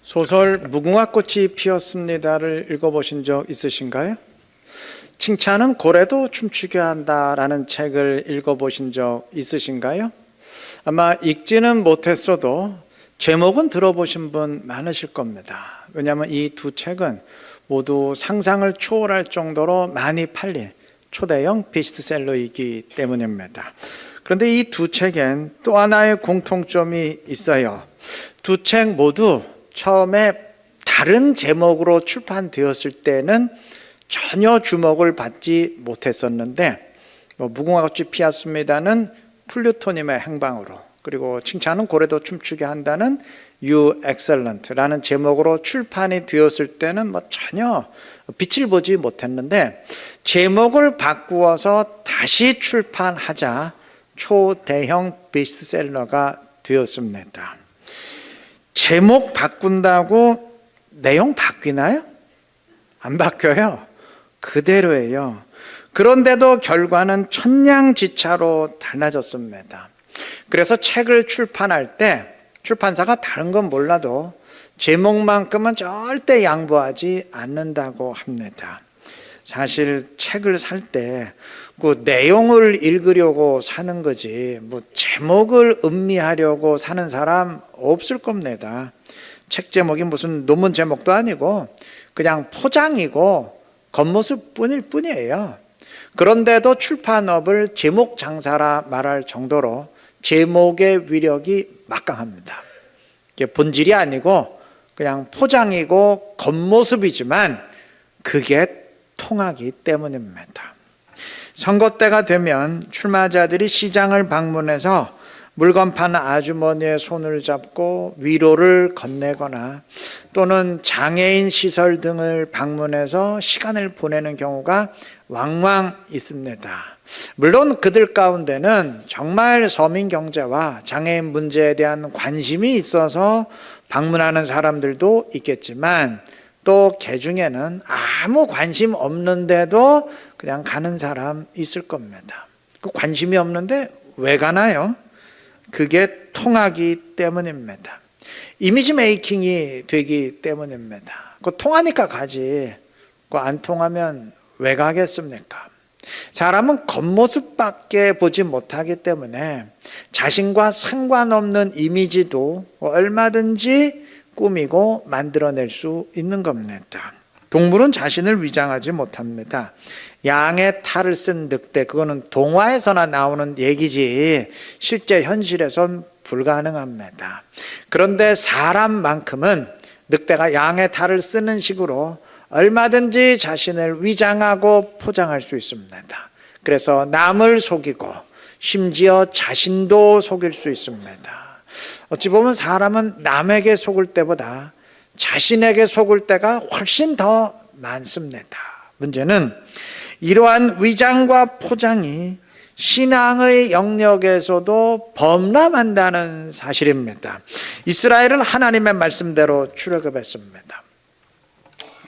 소설 무궁화꽃이 피었습니다를 읽어보신 적 있으신가요? 칭찬은 고래도 춤추게 한다라는 책을 읽어보신 적 있으신가요? 아마 읽지는 못했어도 제목은 들어보신 분 많으실 겁니다. 왜냐하면 이 두 책은 모두 상상을 초월할 정도로 많이 팔린 초대형 베스트셀러이기 때문입니다. 그런데 이 두 책엔 또 하나의 공통점이 있어요. 두 책 모두 처음에 다른 제목으로 출판되었을 때는 전혀 주목을 받지 못했었는데, 무궁화꽃이 피었습니다는 플루토님의 행방으로, 그리고 칭찬은 고래도 춤추게 한다는 You Excellent라는 제목으로 출판이 되었을 때는 전혀 빛을 보지 못했는데, 제목을 바꾸어서 다시 출판하자 초대형 베스트셀러가 되었습니다. 제목 바꾼다고 내용 바뀌나요? 안 바뀌어요. 그대로예요. 그런데도 결과는 천냥지차로 달라졌습니다. 그래서 책을 출판할 때 출판사가 다른 건 몰라도 제목만큼은 절대 양보하지 않는다고 합니다. 사실 책을 살 때 그 내용을 읽으려고 사는 거지 제목을 음미하려고 사는 사람 없을 겁니다. 책 제목이 무슨 논문 제목도 아니고 그냥 포장이고 겉모습 뿐일 뿐이에요. 그런데도 출판업을 제목 장사라 말할 정도로 제목의 위력이 막강합니다. 이게 본질이 아니고 그냥 포장이고 겉모습이지만 그게 통하기 때문입니다. 선거 때가 되면 출마자들이 시장을 방문해서 물건 파는 아주머니의 손을 잡고 위로를 건네거나 또는 장애인 시설 등을 방문해서 시간을 보내는 경우가 왕왕 있습니다. 물론 그들 가운데는 정말 서민 경제와 장애인 문제에 대한 관심이 있어서 방문하는 사람들도 있겠지만, 또 개 중에는 아무 관심 없는데도 그냥 가는 사람 있을 겁니다. 그 관심이 없는데 왜 가나요? 그게 통하기 때문입니다. 이미지 메이킹이 되기 때문입니다. 그 통하니까 가지. 그 안 통하면 왜 가겠습니까? 사람은 겉모습밖에 보지 못하기 때문에 자신과 상관없는 이미지도 얼마든지 꾸미고 만들어낼 수 있는 겁니다. 동물은 자신을 위장하지 못합니다. 양의 탈을 쓴 늑대, 그거는 동화에서나 나오는 얘기지 실제 현실에선 불가능합니다. 그런데 사람만큼은 늑대가 양의 탈을 쓰는 식으로 얼마든지 자신을 위장하고 포장할 수 있습니다. 그래서 남을 속이고 심지어 자신도 속일 수 있습니다. 어찌 보면 사람은 남에게 속을 때보다 자신에게 속을 때가 훨씬 더 많습니다. 문제는 이러한 위장과 포장이 신앙의 영역에서도 범람한다는 사실입니다. 이스라엘은 하나님의 말씀대로 출애굽했습니다.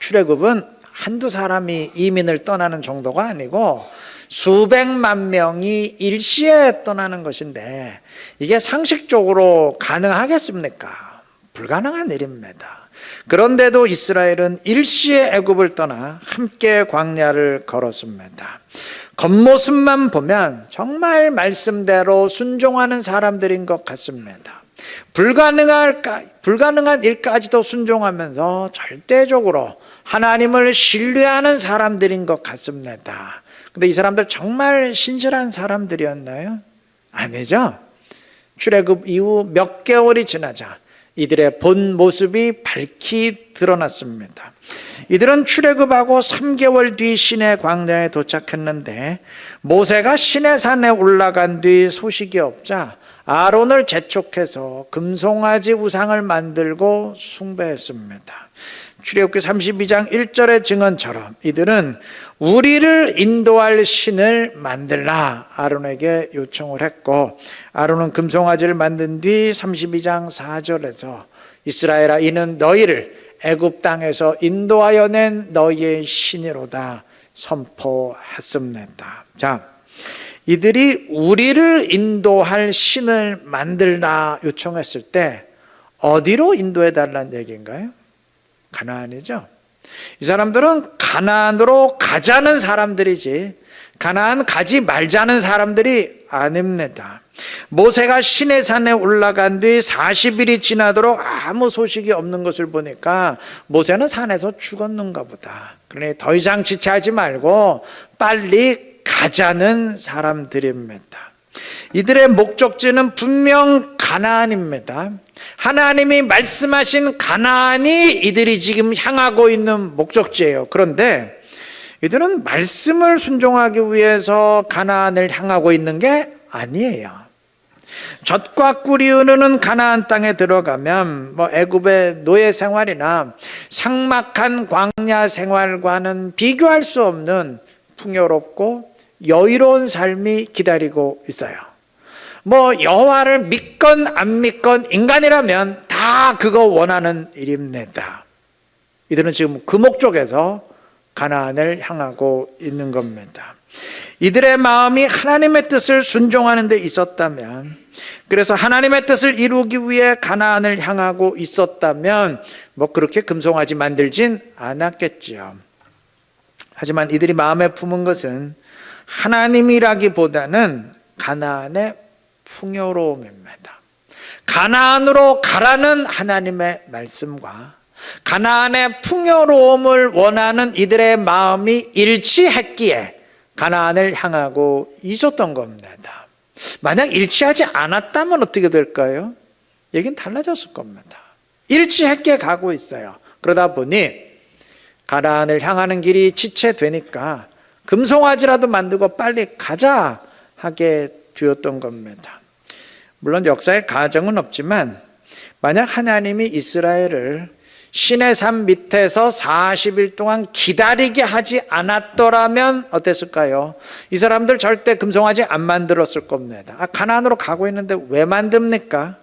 출애굽은 한두 사람이 이민을 떠나는 정도가 아니고 수백만 명이 일시에 떠나는 것인데, 이게 상식적으로 가능하겠습니까? 불가능한 일입니다. 그런데도 이스라엘은 일시에 애굽을 떠나 함께 광야를 걸었습니다. 겉모습만 보면 정말 말씀대로 순종하는 사람들인 것 같습니다. 불가능한 일까지도 순종하면서 절대적으로 하나님을 신뢰하는 사람들인 것 같습니다. 근데 이 사람들 정말 신실한 사람들이었나요? 아니죠. 출애굽 이후 몇 개월이 지나자 이들의 본 모습이 밝히 드러났습니다. 이들은 출애굽하고 3개월 뒤 시내 광야에 도착했는데, 모세가 시내산에 올라간 뒤 소식이 없자 아론을 재촉해서 금송아지 우상을 만들고 숭배했습니다. 출애굽기 32장 1절의 증언처럼 이들은 우리를 인도할 신을 만들라 아론에게 요청을 했고, 아론은 금송아지를 만든 뒤 32장 4절에서 이스라엘아, 이는 너희를 애굽 땅에서 인도하여 낸 너희의 신이로다 선포했습니다. 자, 이들이 우리를 인도할 신을 만들라 요청했을 때 어디로 인도해 달라는 얘기인가요? 가나안이죠. 이 사람들은 가나안으로 가자는 사람들이지 가나안 가지 말자는 사람들이 아닙니다. 모세가 시내산에 올라간 뒤 40일이 지나도록 아무 소식이 없는 것을 보니까 모세는 산에서 죽었는가 보다. 그러니 더 이상 지체하지 말고 빨리 가자는 사람들입니다. 이들의 목적지는 분명 가나안입니다. 하나님이 말씀하신 가나안이 이들이 지금 향하고 있는 목적지예요. 그런데 이들은 말씀을 순종하기 위해서 가나안을 향하고 있는 게 아니에요. 젖과 꿀이 흐르는 가나안 땅에 들어가면 애굽의 노예 생활이나 삭막한 광야 생활과는 비교할 수 없는 풍요롭고 여유로운 삶이 기다리고 있어요. 여호와를 믿건 안 믿건 인간이라면 다 그거 원하는 일입니다. 이들은 지금 그 목적에서 가나안을 향하고 있는 겁니다. 이들의 마음이 하나님의 뜻을 순종하는 데 있었다면, 그래서 하나님의 뜻을 이루기 위해 가나안을 향하고 있었다면 그렇게 금송아지 만들진 않았겠지요. 하지만 이들이 마음에 품은 것은 하나님이라기보다는 가나안의 풍요로움입니다. 가나안으로 가라는 하나님의 말씀과 가나안의 풍요로움을 원하는 이들의 마음이 일치했기에 가나안을 향하고 있었던 겁니다. 만약 일치하지 않았다면 어떻게 될까요? 얘기는 달라졌을 겁니다. 일치했기에 가고 있어요. 그러다 보니 가나안을 향하는 길이 지체되니까 금송아지라도 만들고 빨리 가자 하게 되었던 겁니다. 물론 역사에 가정은 없지만 만약 하나님이 이스라엘을 시내산 밑에서 40일 동안 기다리게 하지 않았더라면 어땠을까요? 이 사람들 절대 금송아지 안 만들었을 겁니다. 가나안으로 가고 있는데 왜 만듭니까?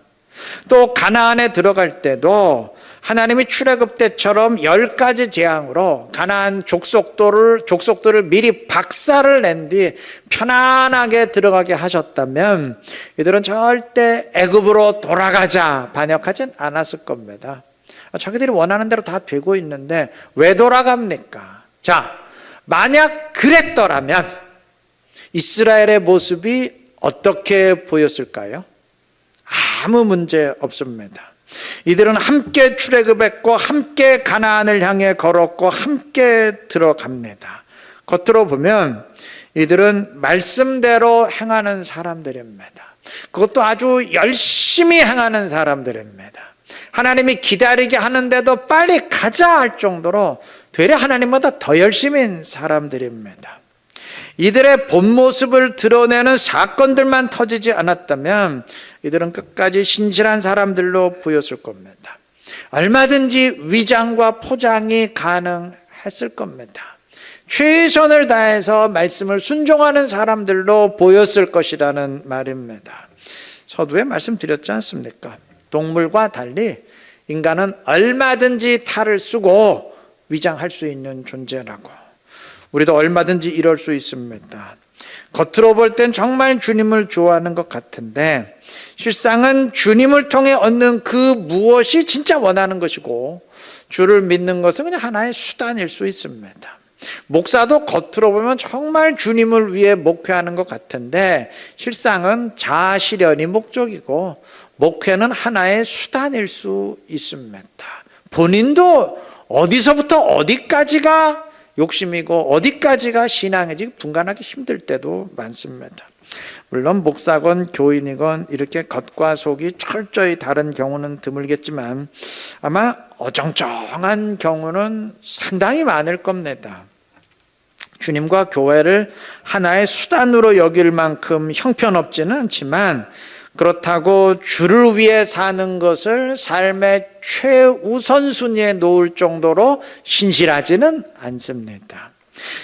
또 가나안에 들어갈 때도 하나님이 출애굽 때처럼 10가지 재앙으로 가나안 족속들을 미리 박살을 낸 뒤 편안하게 들어가게 하셨다면 이들은 절대 애굽으로 돌아가자 반역하진 않았을 겁니다. 자기들이 원하는 대로 다 되고 있는데 왜 돌아갑니까? 자, 만약 그랬더라면 이스라엘의 모습이 어떻게 보였을까요? 아무 문제 없습니다. 이들은 함께 출애굽했고 함께 가나안을 향해 걸었고 함께 들어갑니다. 겉으로 보면 이들은 말씀대로 행하는 사람들입니다. 그것도 아주 열심히 행하는 사람들입니다. 하나님이 기다리게 하는데도 빨리 가자 할 정도로 되려 하나님보다 더 열심인 사람들입니다. 이들의 본 모습을 드러내는 사건들만 터지지 않았다면 이들은 끝까지 신실한 사람들로 보였을 겁니다. 얼마든지 위장과 포장이 가능했을 겁니다. 최선을 다해서 말씀을 순종하는 사람들로 보였을 것이라는 말입니다. 서두에 말씀드렸지 않습니까? 동물과 달리 인간은 얼마든지 탈을 쓰고 위장할 수 있는 존재라고. 우리도 얼마든지 이럴 수 있습니다. 겉으로 볼 땐 정말 주님을 좋아하는 것 같은데 실상은 주님을 통해 얻는 그 무엇이 진짜 원하는 것이고 주를 믿는 것은 그냥 하나의 수단일 수 있습니다. 목사도 겉으로 보면 정말 주님을 위해 목회하는 것 같은데 실상은 자아실현이 목적이고 목회는 하나의 수단일 수 있습니다. 본인도 어디서부터 어디까지가 욕심이고 어디까지가 신앙이지 분간하기 힘들 때도 많습니다. 물론 목사건 교인이건 이렇게 겉과 속이 철저히 다른 경우는 드물겠지만 아마 어정쩡한 경우는 상당히 많을 겁니다. 주님과 교회를 하나의 수단으로 여길 만큼 형편없지는 않지만 그렇다고 주를 위해 사는 것을 삶의 최우선순위에 놓을 정도로 신실하지는 않습니다.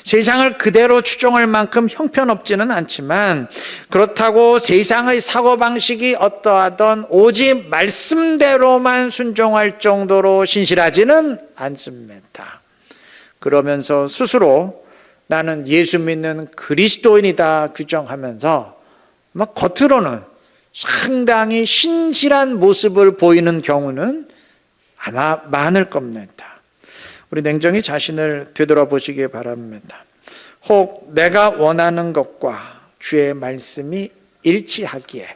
세상을 그대로 추종할 만큼 형편없지는 않지만 그렇다고 세상의 사고방식이 어떠하던 오직 말씀대로만 순종할 정도로 신실하지는 않습니다. 그러면서 스스로 나는 예수 믿는 그리스도인이다 규정하면서 막 겉으로는 상당히 신실한 모습을 보이는 경우는 아마 많을 겁니다. 우리 냉정히 자신을 되돌아보시기 바랍니다. 혹 내가 원하는 것과 주의 말씀이 일치하기에,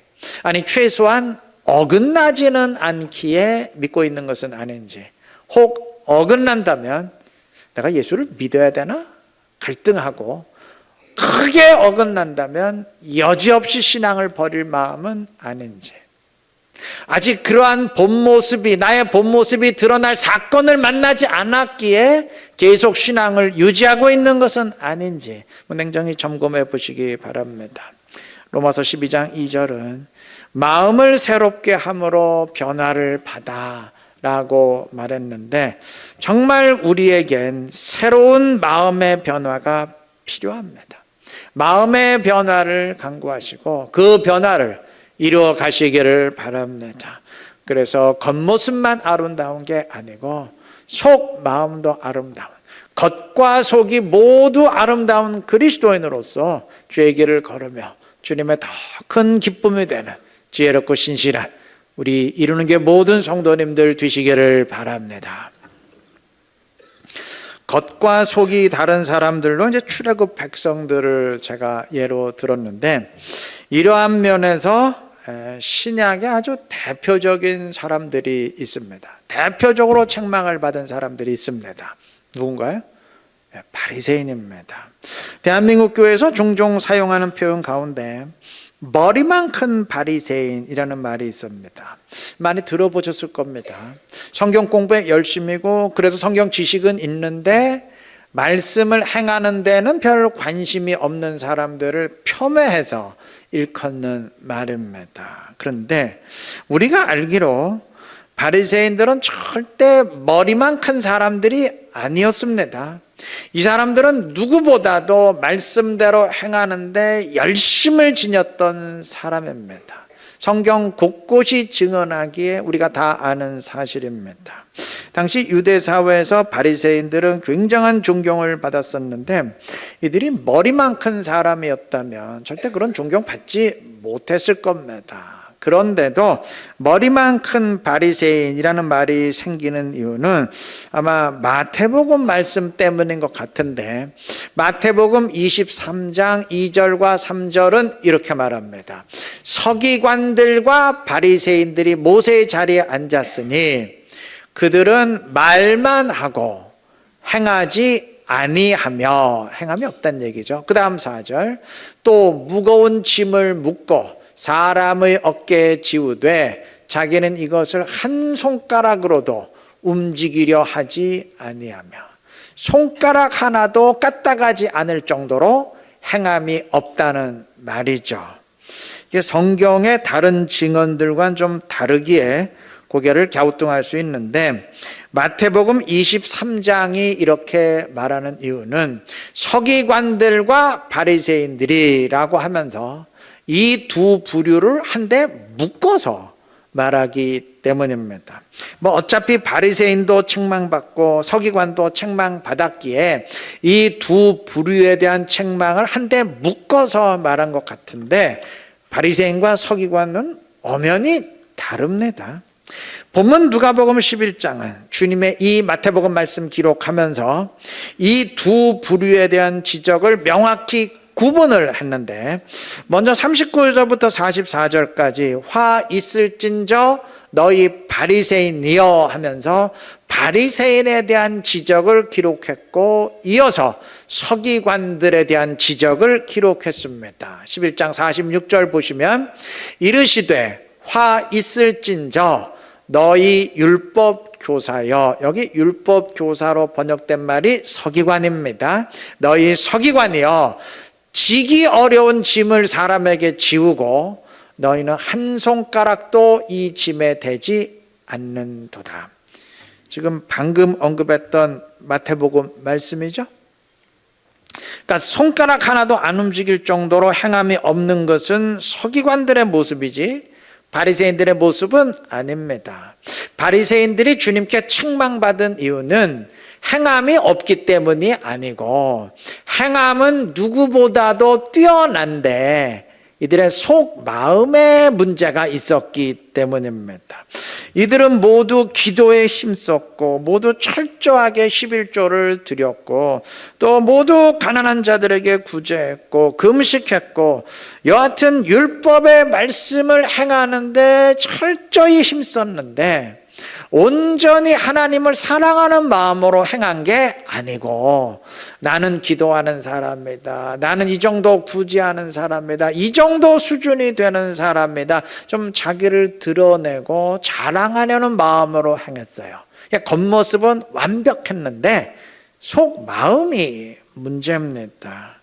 아니 최소한 어긋나지는 않기에 믿고 있는 것은 아닌지, 혹 어긋난다면 내가 예수를 믿어야 되나? 갈등하고, 크게 어긋난다면 여지없이 신앙을 버릴 마음은 아닌지, 아직 그러한 본 모습이, 나의 본 모습이 드러날 사건을 만나지 않았기에 계속 신앙을 유지하고 있는 것은 아닌지 냉정히 점검해 보시기 바랍니다. 로마서 12장 2절은 마음을 새롭게 함으로 변화를 받아 라고 말했는데, 정말 우리에겐 새로운 마음의 변화가 필요합니다. 마음의 변화를 강구하시고 그 변화를 이루어 가시기를 바랍니다. 그래서 겉모습만 아름다운 게 아니고 속 마음도 아름다운, 겉과 속이 모두 아름다운 그리스도인으로서 주의 길을 걸으며 주님의 더 큰 기쁨이 되는 지혜롭고 신실한 우리 이루는 게 모든 성도님들 되시기를 바랍니다. 겉과 속이 다른 사람들로 이제 출애굽 백성들을 제가 예로 들었는데, 이러한 면에서 신약에 아주 대표적인 사람들이 있습니다. 대표적으로 책망을 받은 사람들이 있습니다. 누군가요? 바리새인입니다. 대한민국 교회에서 종종 사용하는 표현 가운데 머리만 큰 바리새인이라는 말이 있습니다. 많이 들어보셨을 겁니다. 성경 공부에 열심이고 그래서 성경 지식은 있는데 말씀을 행하는 데는 별 관심이 없는 사람들을 폄훼해서 일컫는 말입니다. 그런데 우리가 알기로 바리새인들은 절대 머리만 큰 사람들이 아니었습니다. 이 사람들은 누구보다도 말씀대로 행하는데 열심을 지녔던 사람입니다. 성경 곳곳이 증언하기에 우리가 다 아는 사실입니다. 당시 유대 사회에서 바리새인들은 굉장한 존경을 받았었는데, 이들이 머리만 큰 사람이었다면 절대 그런 존경 받지 못했을 겁니다. 그런데도 머리만 큰 바리새인이라는 말이 생기는 이유는 아마 마태복음 말씀 때문인 것 같은데, 마태복음 23장 2절과 3절은 이렇게 말합니다. 서기관들과 바리새인들이 모세의 자리에 앉았으니 그들은 말만 하고 행하지 아니하며, 행함이 없다는 얘기죠. 그 다음 4절, 또 무거운 짐을 묶고 사람의 어깨에 지우되 자기는 이것을 한 손가락으로도 움직이려 하지 아니하며, 손가락 하나도 까딱하지 않을 정도로 행함이 없다는 말이죠. 이게 성경의 다른 증언들과는 좀 다르기에 고개를 갸우뚱할 수 있는데, 마태복음 23장이 이렇게 말하는 이유는 서기관들과 바리새인들이라고 하면서 이 두 부류를 한데 묶어서 말하기 때문입니다. 어차피 바리새인도 책망받고 서기관도 책망받았기에 이 두 부류에 대한 책망을 한데 묶어서 말한 것 같은데, 바리새인과 서기관은 엄연히 다릅니다. 본문 누가복음 11장은 주님의 이 마태복음 말씀 기록하면서 이 두 부류에 대한 지적을 명확히 구분을 했는데, 먼저 39절부터 44절까지 화 있을진저 너희 바리새인이여 하면서 바리새인에 대한 지적을 기록했고, 이어서 서기관들에 대한 지적을 기록했습니다. 11장 46절 보시면 이르시되 화 있을진저 너희 율법 교사여, 여기 율법 교사로 번역된 말이 서기관입니다. 너희 서기관이여, 지기 어려운 짐을 사람에게 지우고 너희는 한 손가락도 이 짐에 대지 않는도다. 지금 방금 언급했던 마태복음 말씀이죠. 그러니까 손가락 하나도 안 움직일 정도로 행함이 없는 것은 서기관들의 모습이지 바리새인들의 모습은 아닙니다. 바리새인들이 주님께 책망받은 이유는 행함이 없기 때문이 아니고, 행함은 누구보다도 뛰어난데 이들의 속 마음에 문제가 있었기 때문입니다. 이들은 모두 기도에 힘썼고 모두 철저하게 11조를 드렸고 또 모두 가난한 자들에게 구제했고 금식했고 여하튼 율법의 말씀을 행하는데 철저히 힘썼는데 온전히 하나님을 사랑하는 마음으로 행한 게 아니고 나는 기도하는 사람이다. 나는 이 정도 구제하는 사람이다. 이 정도 수준이 되는 사람이다. 좀 자기를 드러내고 자랑하려는 마음으로 행했어요. 겉모습은 완벽했는데 속 마음이 문제입니다.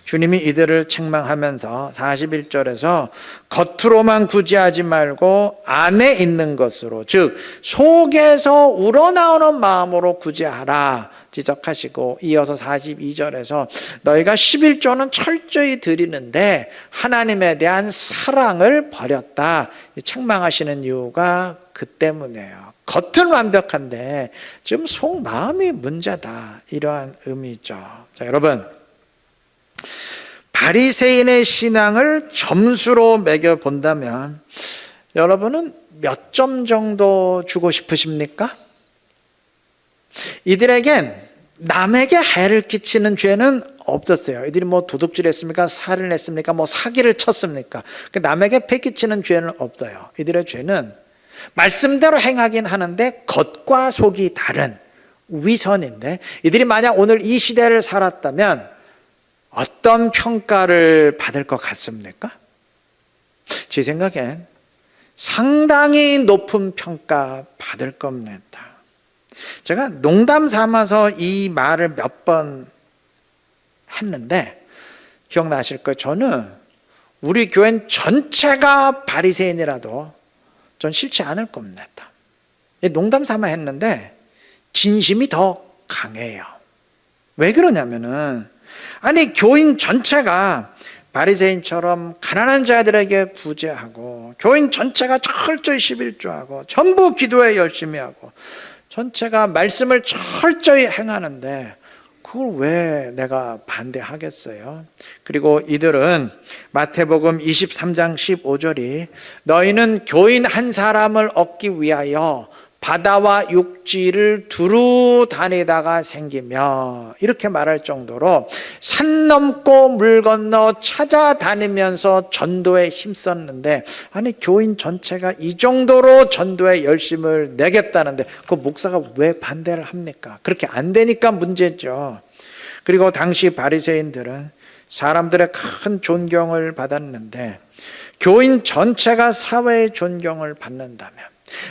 주님이 이들을 책망하면서 41절에서 겉으로만 구제하지 말고 안에 있는 것으로 즉 속에서 우러나오는 마음으로 구제하라 지적하시고 이어서 42절에서 너희가 11조는 철저히 드리는데 하나님에 대한 사랑을 버렸다 책망하시는 이유가 그 때문이에요. 겉은 완벽한데 지금 속 마음이 문제다 이러한 의미죠. 자, 여러분 바리새인의 신앙을 점수로 매겨 본다면 여러분은 몇 점 정도 주고 싶으십니까? 이들에겐 남에게 해를 끼치는 죄는 없었어요. 이들이 뭐 도둑질했습니까? 살인을 했습니까? 뭐 사기를 쳤습니까? 남에게 패 끼치는 죄는 없어요. 이들의 죄는 말씀대로 행하긴 하는데 겉과 속이 다른 위선인데 이들이 만약 오늘 이 시대를 살았다면 어떤 평가를 받을 것 같습니까? 제 생각엔 상당히 높은 평가 받을 겁니다. 제가 농담 삼아서 이 말을 몇 번 했는데 기억나실 거예요. 저는 우리 교회 전체가 바리새인이라도 전 싫지 않을 겁니다. 농담 삼아 했는데 진심이 더 강해요. 왜 그러냐면은 아니 교인 전체가 바리새인처럼 가난한 자들에게 구제하고 교인 전체가 철저히 11조하고 전부 기도에 열심히 하고 전체가 말씀을 철저히 행하는데 그걸 왜 내가 반대하겠어요? 그리고 이들은 마태복음 23장 15절이 너희는 교인 한 사람을 얻기 위하여 바다와 육지를 두루 다니다가 생기며 이렇게 말할 정도로 산 넘고 물 건너 찾아다니면서 전도에 힘썼는데 아니 교인 전체가 이 정도로 전도에 열심을 내겠다는데 그 목사가 왜 반대를 합니까? 그렇게 안 되니까 문제죠. 그리고 당시 바리새인들은 사람들의 큰 존경을 받았는데 교인 전체가 사회의 존경을 받는다면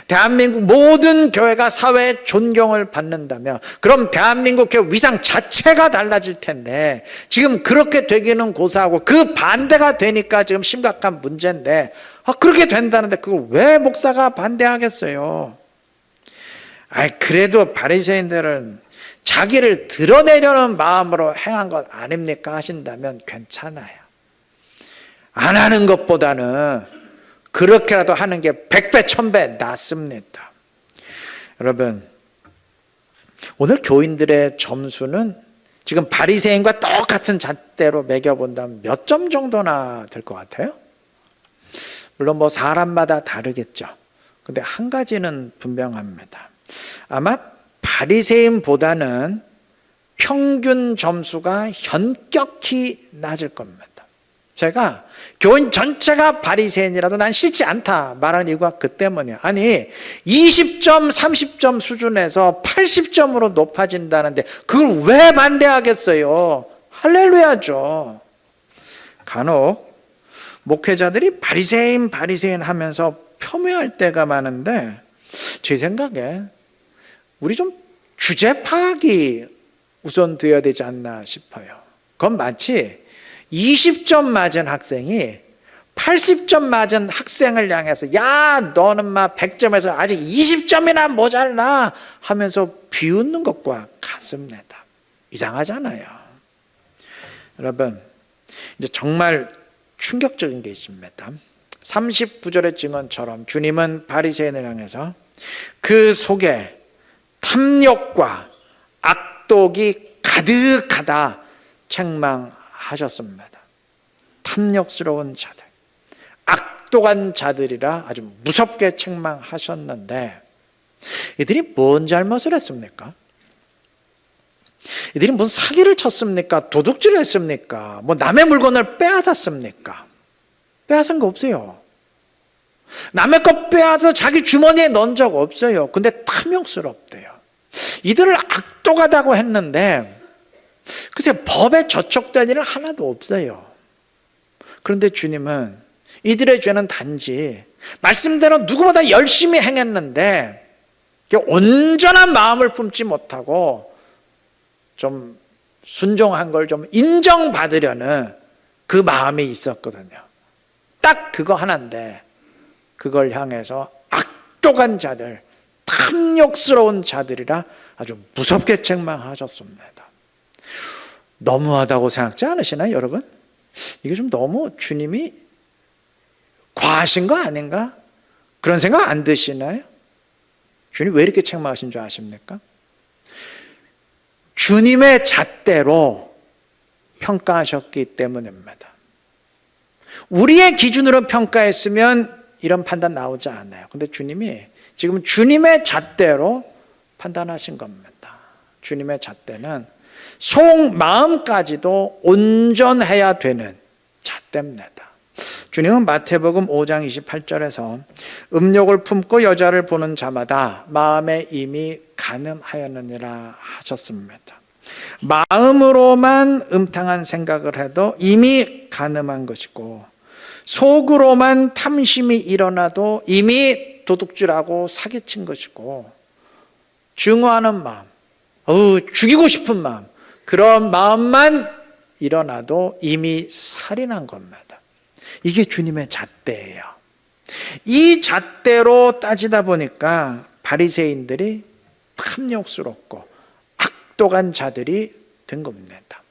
대한민국 모든 교회가 사회의 존경을 받는다면 그럼 대한민국 교회 위상 자체가 달라질 텐데 지금 그렇게 되기는 고사하고 그 반대가 되니까 지금 심각한 문제인데 그렇게 된다는데 그걸 왜 목사가 반대하겠어요? 그래도 바리새인들은 자기를 드러내려는 마음으로 행한 것 아닙니까? 하신다면 괜찮아요. 안 하는 것보다는 그렇게라도 하는 게 100배 1000배 낫습니다. 여러분 오늘 교인들의 점수는 지금 바리새인과 똑같은 잣대로 매겨본다면 몇 점 정도나 될 것 같아요? 물론 뭐 사람마다 다르겠죠. 근데 한 가지는 분명합니다. 아마 바리새인보다는 평균 점수가 현격히 낮을 겁니다. 제가 교인 전체가 바리새인이라도 난 싫지 않다 말하는 이유가 그 때문이에요. 아니 20점 30점 수준에서 80점으로 높아진다는데 그걸 왜 반대하겠어요? 할렐루야죠. 간혹 목회자들이 바리새인 하면서 폄훼할 때가 많은데 제 생각에 우리 좀 주제 파악이 우선 되어야 되지 않나 싶어요. 그건 마치 20점 맞은 학생이 80점 맞은 학생을 향해서 야 너는 막 100점에서 아직 20점이나 모자라 하면서 비웃는 것과 같습니다. 이상하잖아요. 여러분 이제 정말 충격적인 게 있습니다. 39절의 증언처럼 주님은 바리새인을 향해서 그 속에 탐욕과 악독이 가득하다 책망하셨습니다. 탐욕스러운 자들. 악독한 자들이라 아주 무섭게 책망하셨는데 이들이 뭔 잘못을 했습니까? 이들이 무슨 사기를 쳤습니까? 도둑질을 했습니까? 뭐 남의 물건을 빼앗았습니까? 빼앗은 거 없어요. 남의 것 빼앗아 자기 주머니에 넣은 적 없어요. 근데 탐욕스럽대요. 이들을 악독하다고 했는데 글쎄 법에 저촉된 일은 하나도 없어요. 그런데 주님은 이들의 죄는 단지 말씀대로 누구보다 열심히 행했는데 온전한 마음을 품지 못하고 좀 순종한 걸 좀 인정받으려는 그 마음이 있었거든요. 딱 그거 하나인데 그걸 향해서 악독한 자들, 탐욕스러운 자들이라 아주 무섭게 책망하셨습니다. 너무하다고 생각지 않으시나요, 여러분? 이게 좀 너무 주님이 과하신 거 아닌가? 그런 생각 안 드시나요? 주님 왜 이렇게 책망하신 줄 아십니까? 주님의 잣대로 평가하셨기 때문입니다. 우리의 기준으로 평가했으면 이런 판단 나오지 않아요. 근데 주님이 지금 주님의 잣대로 판단하신 겁니다. 주님의 잣대는 속 마음까지도 온전해야 되는 잣대입니다. 주님은 마태복음 5장 28절에서 음욕을 품고 여자를 보는 자마다 마음에 이미 간음하였느니라 하셨습니다. 마음으로만 음탕한 생각을 해도 이미 간음한 것이고 속으로만 탐심이 일어나도 이미 도둑질하고 사기친 것이고 증오하는 마음, 죽이고 싶은 마음, 그런 마음만 일어나도 이미 살인한 겁니다. 이게 주님의 잣대예요. 이 잣대로 따지다 보니까 바리새인들이 탐욕스럽고 악독한 자들이 된 겁니다.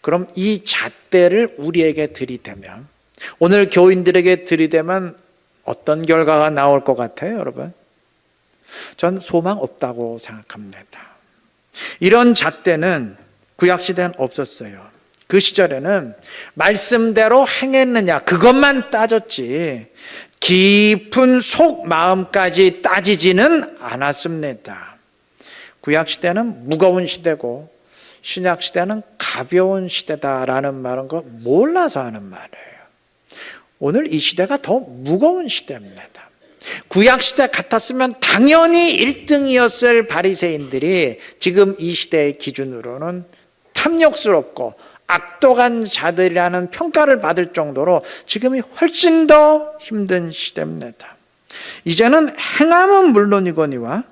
그럼 이 잣대를 우리에게 들이대면, 오늘 교인들에게 들이대면 어떤 결과가 나올 것 같아요, 여러분? 전 소망 없다고 생각합니다. 이런 잣대는 구약시대는 없었어요. 그 시절에는 말씀대로 행했느냐 그것만 따졌지 깊은 속 마음까지 따지지는 않았습니다. 구약시대는 무거운 시대고 신약시대는 가벼운 시대다라는 말은 거 몰라서 하는 말이에요. 오늘 이 시대가 더 무거운 시대입니다. 구약시대 같았으면 당연히 1등이었을 바리새인들이 지금 이 시대의 기준으로는 탐욕스럽고 악독한 자들이라는 평가를 받을 정도로 지금이 훨씬 더 힘든 시대입니다. 이제는 행함은 물론이거니와,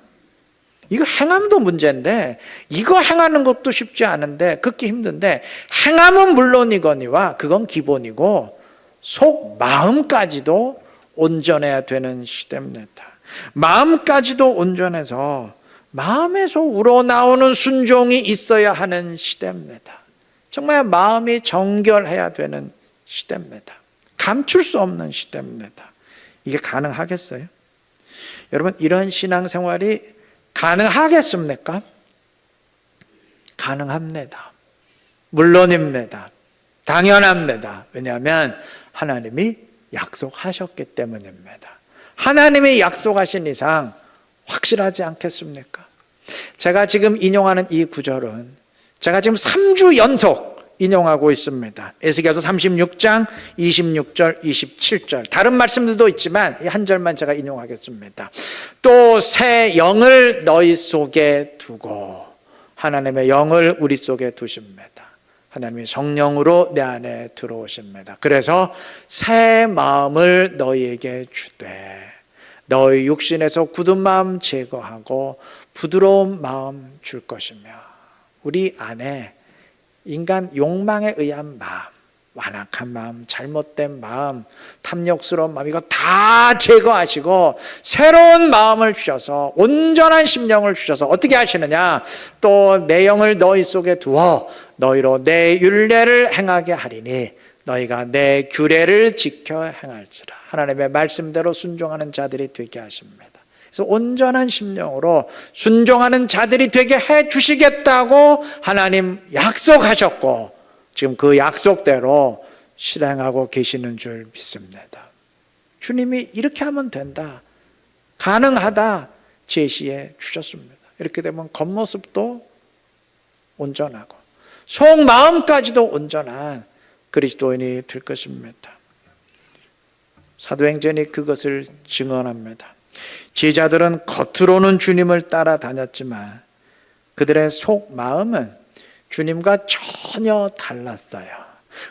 이거 행함도 문제인데 이거 행하는 것도 쉽지 않은데 극히 힘든데, 행함은 물론이거니와 그건 기본이고 속 마음까지도 온전해야 되는 시대입니다. 마음까지도 온전해서 마음에서 우러나오는 순종이 있어야 하는 시대입니다. 정말 마음이 정결해야 되는 시대입니다. 감출 수 없는 시대입니다. 이게 가능하겠어요? 여러분, 이런 신앙생활이 가능하겠습니까? 가능합니다. 물론입니다. 당연합니다. 왜냐하면 하나님이 약속하셨기 때문입니다. 하나님이 약속하신 이상 확실하지 않겠습니까? 제가 지금 인용하는 이 구절은 제가 지금 3주 연속 인용하고 있습니다. 에스겔서 36장 26절 27절 다른 말씀들도 있지만 이 한 절만 제가 인용하겠습니다. 또 새 영을 너희 속에 두고, 하나님의 영을 우리 속에 두십니다. 하나님이 성령으로 내 안에 들어오십니다. 그래서 새 마음을 너희에게 주되 너희 육신에서 굳은 마음 제거하고 부드러운 마음 줄 것이며, 우리 안에 인간 욕망에 의한 마음, 완악한 마음, 잘못된 마음, 탐욕스러운 마음, 이거 다 제거하시고 새로운 마음을 주셔서 온전한 심령을 주셔서 어떻게 하시느냐? 또 내 영을 너희 속에 두어 너희로 내 율례를 행하게 하리니 너희가 내 규례를 지켜 행할지라. 하나님의 말씀대로 순종하는 자들이 되게 하십니다. 그래서 온전한 심령으로 순종하는 자들이 되게 해 주시겠다고 하나님 약속하셨고, 지금 그 약속대로 실행하고 계시는 줄 믿습니다. 주님이 이렇게 하면 된다, 가능하다 제시해 주셨습니다. 이렇게 되면 겉모습도 온전하고 속마음까지도 온전한 그리스도인이 될 것입니다. 사도행전이 그것을 증언합니다. 제자들은 겉으로는 주님을 따라다녔지만 그들의 속마음은 주님과 전혀 달랐어요.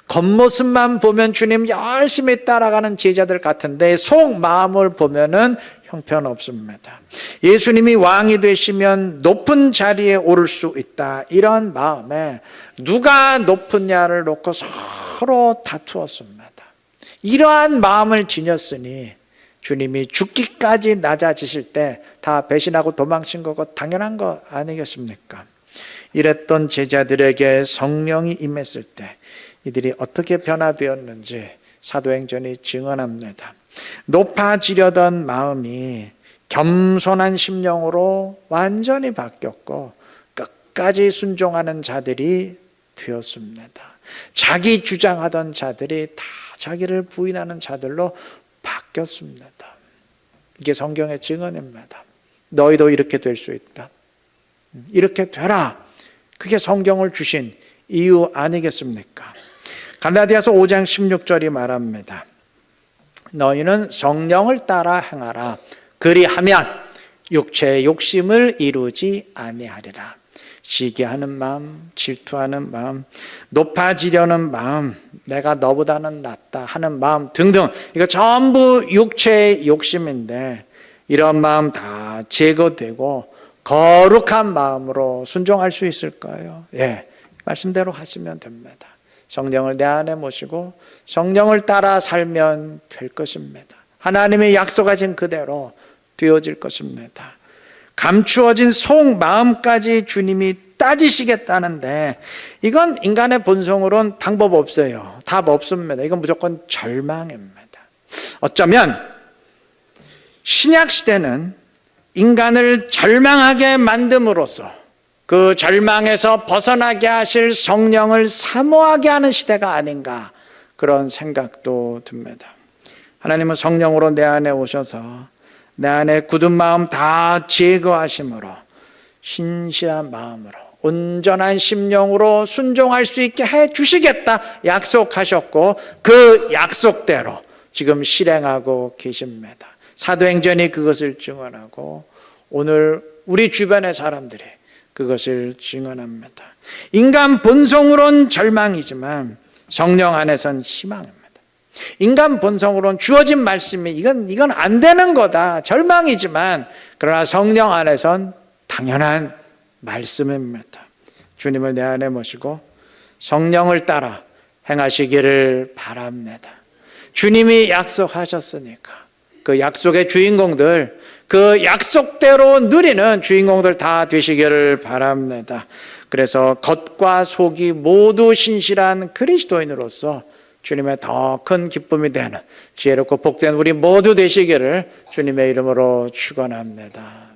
겉모습만 보면 주님 열심히 따라가는 제자들 같은데 속마음을 보면은 형편없습니다. 예수님이 왕이 되시면 높은 자리에 오를 수 있다, 이런 마음에 누가 높으냐를 놓고 서로 다투었습니다. 이러한 마음을 지녔으니 주님이 죽기까지 낮아지실 때 다 배신하고 도망친 거고 당연한 거 아니겠습니까? 이랬던 제자들에게 성령이 임했을 때 이들이 어떻게 변화되었는지 사도행전이 증언합니다. 높아지려던 마음이 겸손한 심령으로 완전히 바뀌었고 끝까지 순종하는 자들이 되었습니다. 자기 주장하던 자들이 다 자기를 부인하는 자들로 바뀌었습니다. 이게 성경의 증언입니다. 너희도 이렇게 될 수 있다, 이렇게 되라, 그게 성경을 주신 이유 아니겠습니까? 갈라디아서 5장 16절이 말합니다. 너희는 성령을 따라 행하라. 그리하면 육체의 욕심을 이루지 아니하리라. 시기하는 마음, 질투하는 마음, 높아지려는 마음, 내가 너보다는 낫다 하는 마음 등등, 이거 전부 육체의 욕심인데 이런 마음 다 제거되고 거룩한 마음으로 순종할 수 있을까요? 예, 말씀대로 하시면 됩니다. 성령을 내 안에 모시고 성령을 따라 살면 될 것입니다. 하나님의 약속하신 그대로 되어질 것입니다. 감추어진 속마음까지 주님이 따지시겠다는데 이건 인간의 본성으로는 방법 없어요. 답 없습니다. 이건 무조건 절망입니다. 어쩌면 신약 시대는 인간을 절망하게 만듦으로써 그 절망에서 벗어나게 하실 성령을 사모하게 하는 시대가 아닌가, 그런 생각도 듭니다. 하나님은 성령으로 내 안에 오셔서 내 안에 굳은 마음 다 제거하심으로 신실한 마음으로 온전한 심령으로 순종할 수 있게 해 주시겠다 약속하셨고 그 약속대로 지금 실행하고 계십니다. 사도행전이 그것을 증언하고 오늘 우리 주변의 사람들이 그것을 증언합니다. 인간 본성으로는 절망이지만 성령 안에선 희망입니다. 인간 본성으로는 주어진 말씀이 이건 안 되는 거다, 절망이지만 그러나 성령 안에선 당연한 말씀입니다. 주님을 내 안에 모시고 성령을 따라 행하시기를 바랍니다. 주님이 약속하셨으니까 그 약속의 주인공들, 그 약속대로 누리는 주인공들 다 되시기를 바랍니다. 그래서 겉과 속이 모두 신실한 그리스도인으로서 주님의 더 큰 기쁨이 되는 지혜롭고 복된 우리 모두 되시기를 주님의 이름으로 축원합니다.